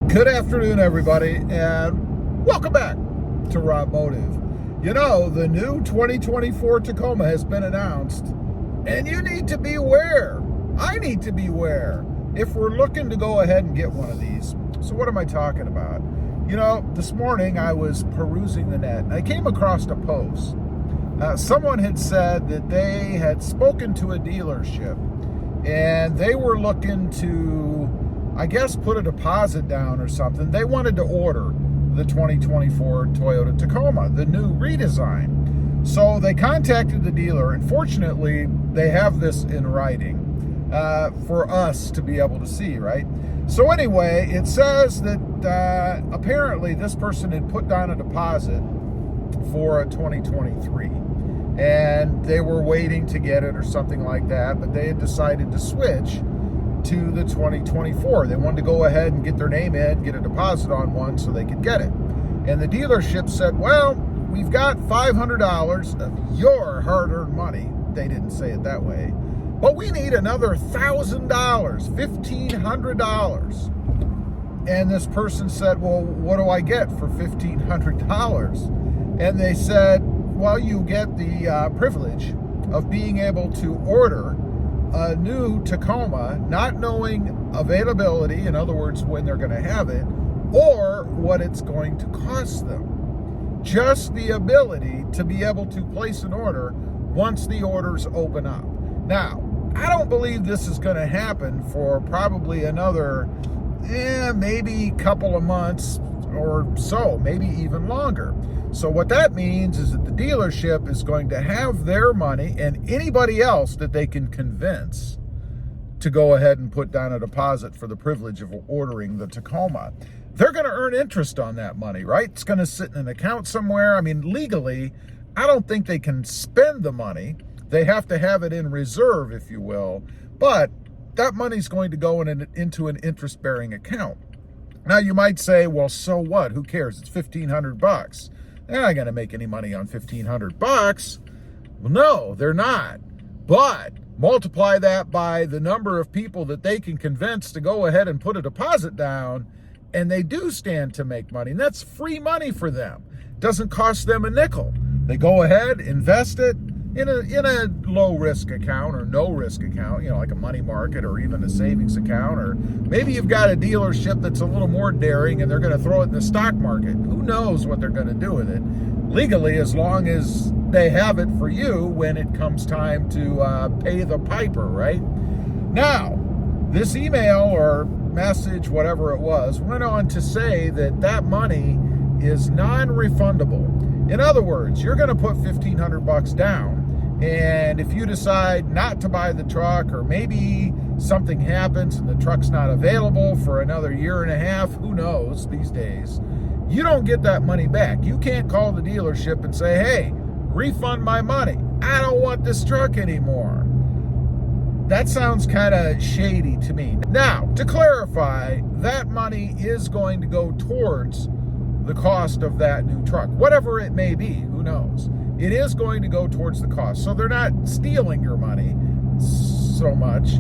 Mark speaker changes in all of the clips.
Speaker 1: Good afternoon, everybody, and welcome back to RobMotive. You know, the new 2024 Tacoma has been announced, and you need to beware. I need to beware if we're looking to go ahead and get one of these. So what am I talking about? You know, this morning I was perusing the net, and I came across a post. Someone had said that they had spoken to a dealership, and they were looking to, I guess, put a deposit down or something. They wanted to order the 2024 Toyota Tacoma, the new redesign. So they contacted the dealer, and fortunately, they have this in writing for us to be able to see, right? So anyway, it says that apparently this person had put down a deposit for a 2023, and they were waiting to get it or something like that, but they had decided to switch to the 2024. They wanted to go ahead and get their name in, get a deposit on one so they could get it. And the dealership said, well, we've got $500 of your hard-earned money. They didn't say it that way. But we need another $1,000, $1,500. And this person said, well, what do I get for $1,500? And they said, well, you get the privilege of being able to order a new Tacoma, not knowing availability, in other words, when they're going to have it, or what it's going to cost them. Just the ability to be able to place an order once the orders open up. Now, I don't believe this is going to happen for probably another, maybe couple of months or so, maybe even longer. So what that means is that the dealership is going to have their money and anybody else that they can convince to go ahead and put down a deposit for the privilege of ordering the Tacoma. They're going to earn interest on that money, right? It's going to sit in an account somewhere. I mean, legally, I don't think they can spend the money. They have to have it in reserve, if you will. But that money's going to go into an interest-bearing account. Now, you might say, well, so what? Who cares? It's $1,500. They're not going to make any money on $1,500. Well, no, they're not. But multiply that by the number of people that they can convince to go ahead and put a deposit down, and they do stand to make money. And that's free money for them. Doesn't cost them a nickel. They go ahead, invest it in a low-risk account or no-risk account, you know, like a money market or even a savings account. Or maybe you've got a dealership that's a little more daring and they're going to throw it in the stock market. Who knows what they're going to do with it? Legally, as long as they have it for you when it comes time to pay the piper, right? Now, this email or message, whatever it was, went on to say that that money is non-refundable. In other words, you're going to put $1,500 down, and if you decide not to buy the truck, or maybe something happens and the truck's not available for another year and a half, who knows these days, you don't get that money back. You can't call the dealership and say, hey, refund my money. I don't want this truck anymore. That sounds kind of shady to me. Now, to clarify, that money is going to go towards the cost of that new truck, whatever it may be, who knows. It is going to go towards the cost. So they're not stealing your money so much.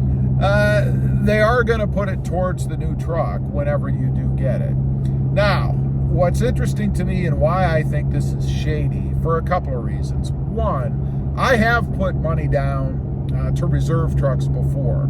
Speaker 1: They are going to put it towards the new truck whenever you do get it. Now, what's interesting to me and why I think this is shady, for a couple of reasons. One, I have put money down to reserve trucks before,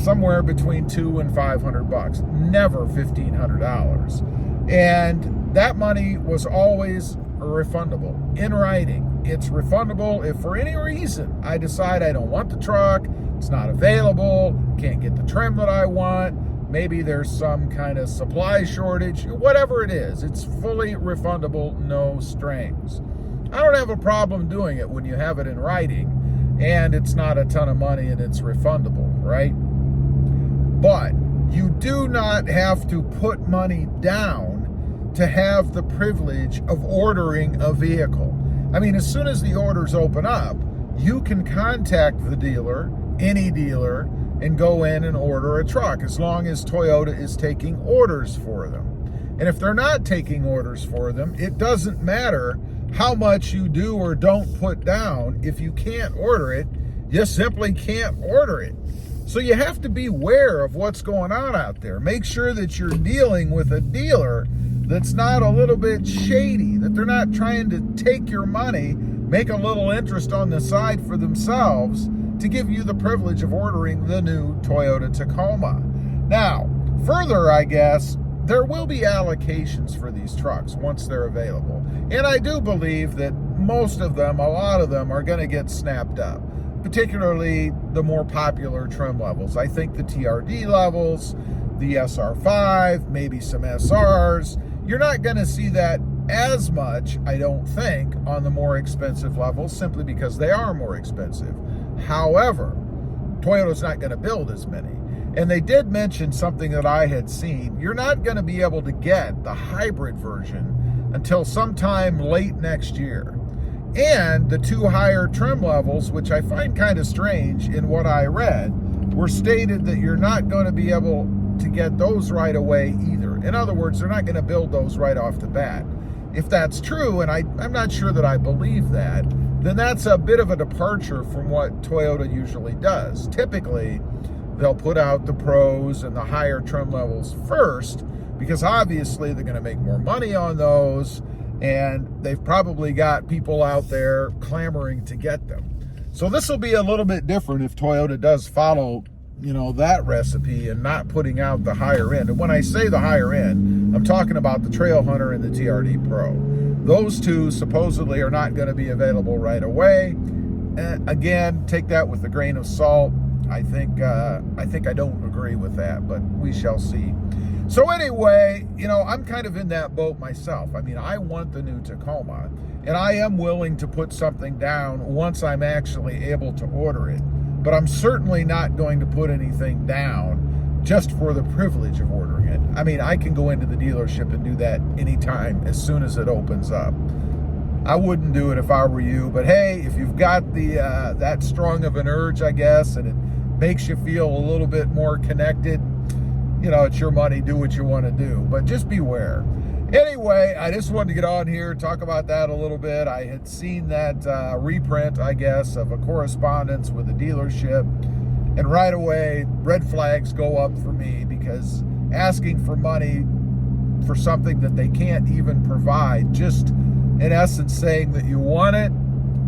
Speaker 1: somewhere between $200 and $500, never $1,500. And that money was always refundable in writing. It's refundable if for any reason I decide I don't want the truck, it's not available, can't get the trim that I want, maybe there's some kind of supply shortage, whatever it is, it's fully refundable, no strings. I don't have a problem doing it when you have it in writing and it's not a ton of money and it's refundable, right? But you do not have to put money down to have the privilege of ordering a vehicle. I mean, as soon as the orders open up, you can contact the dealer, any dealer, and go in and order a truck as long as Toyota is taking orders for them. And if they're not taking orders for them, it doesn't matter how much you do or don't put down. If you can't order it, you simply can't order it. So you have to be aware of what's going on out there. Make sure that you're dealing with a dealer that's not a little bit shady, that they're not trying to take your money, make a little interest on the side for themselves to give you the privilege of ordering the new Toyota Tacoma. Now, further, I guess, there will be allocations for these trucks once they're available. And I do believe that most of them, a lot of them, are going to get snapped up, particularly the more popular trim levels. I think the TRD levels, the SR5, maybe some SRs. You're not going to see that as much, I don't think, on the more expensive levels, simply because they are more expensive. However, Toyota's not going to build as many. And they did mention something that I had seen. You're not going to be able to get the hybrid version until sometime late next year. And the two higher trim levels, which I find kind of strange in what I read, were stated that you're not going to be able to get those right away either. In other words, they're not going to build those right off the bat. If that's true, and I'm not sure that I believe that, then that's a bit of a departure from what Toyota usually does. Typically, they'll put out the pros and the higher trim levels first, because obviously they're going to make more money on those, and they've probably got people out there clamoring to get them. So this will be a little bit different if Toyota does follow, that recipe and not putting out the higher end. And when I say the higher end, I'm talking about the Trail Hunter and the TRD Pro. Those two supposedly are not going to be available right away. Again, take that with a grain of salt. I think I don't agree with that, but we shall see. So anyway, I'm kind of in that boat myself. I mean, I want the new Tacoma, and I am willing to put something down once I'm actually able to order it. But I'm certainly not going to put anything down just for the privilege of ordering it. I mean, I can go into the dealership and do that anytime as soon as it opens up. I wouldn't do it if I were you, but hey, if you've got the that strong of an urge, I guess, and it makes you feel a little bit more connected, it's your money, do what you want to do, but just beware. Anyway, I just wanted to get on here, talk about that a little bit. I had seen that reprint, I guess, of a correspondence with a dealership, and right away, red flags go up for me, because asking for money for something that they can't even provide, just in essence saying that you want it,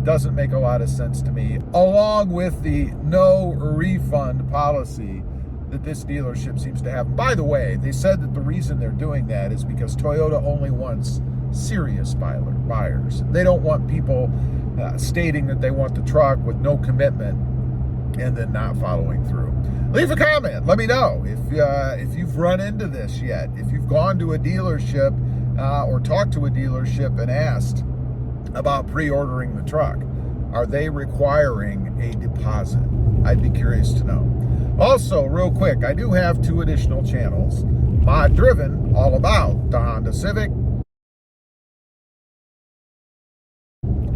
Speaker 1: doesn't make a lot of sense to me, along with the no refund policy that this dealership seems to have. And by the way, they said that the reason they're doing that is because Toyota only wants serious buyers. They don't want people stating that they want the truck with no commitment and then not following through. Leave a comment. Let me know if you've run into this yet. If you've gone to a dealership or talked to a dealership and asked about pre-ordering the truck. Are they requiring a deposit? I'd be curious to know. Also, real quick, I do have 2 additional channels. Mod Driven, all about the Honda Civic,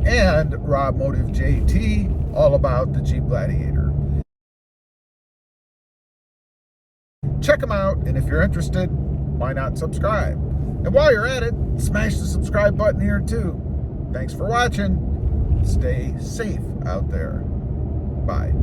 Speaker 1: and RobMotive JT, all about the Jeep Gladiator. Check them out, and if you're interested, why not subscribe? And while you're at it, smash the subscribe button here too. Thanks for watching. Stay safe out there. Bye.